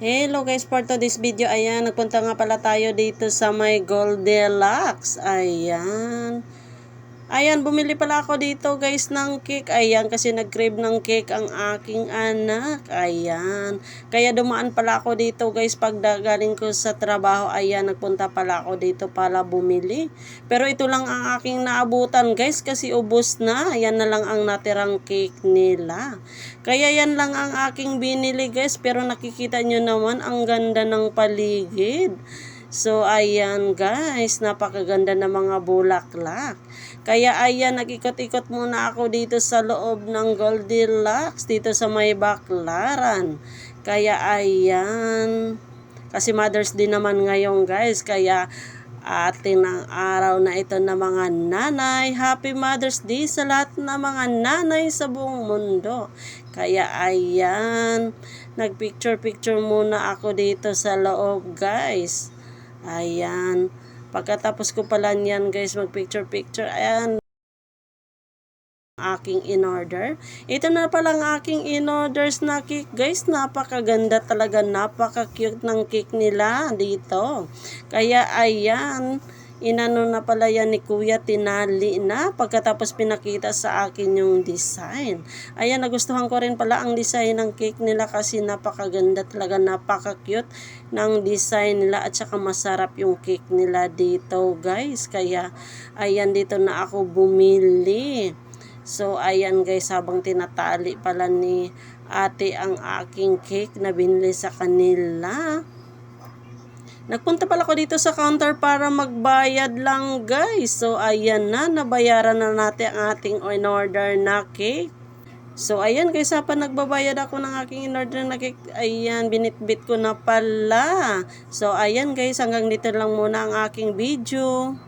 Hello guys, for today's video, ayan, nagpunta nga pala tayo dito sa may Goldilocks. Ayan, bumili pala ako dito guys ng cake. Ayan, kasi nag-crave ng cake ang aking anak. Ayan, kaya dumaan pala ako dito guys pag galing ko sa trabaho. Ayan, nagpunta pala ako dito para bumili. Pero ito lang ang aking naabutan guys kasi ubos na. Ayan na lang ang natirang cake nila. Kaya yan lang ang aking binili guys. Pero nakikita nyo naman ang ganda ng paligid. So, ayan guys, napakaganda ng mga bulaklak. Kaya ayan, nag-ikot-ikot muna ako dito sa loob ng Goldilocks, dito sa may Baclaran. Kaya ayan, kasi Mother's Day naman ngayon guys, kaya atin ang araw na ito na mga nanay. Happy Mother's Day sa lahat ng mga nanay sa buong mundo. Kaya ayan, nagpicture-picture muna ako dito sa loob guys. Ayan. Pagkatapos ko pala niyan guys, mag-picture-picture. Ayan. Aking in-order. Ito na pala ang aking in-orders na cake guys. Napakaganda talaga. Napaka-cute ng cake nila dito. Kaya ayan. Inano na pala yan ni Kuya, tinali na pagkatapos pinakita sa akin yung design. Ayan, nagustuhan ko rin pala ang design ng cake nila kasi napakaganda talaga, napaka-cute ng design nila at saka masarap yung cake nila dito guys. Kaya ayan, dito na ako bumili. So ayan guys, habang tinatali pala ni ate ang aking cake na binili sa kanila, nagpunta pala ako dito sa counter para magbayad lang guys. So ayan na, nabayaran na natin ang ating in-order na cake. So ayan guys, habang nagbabayad ako ng aking in-order na cake, ayan, binitbit ko na pala. So ayan guys, hanggang dito lang muna ang aking video.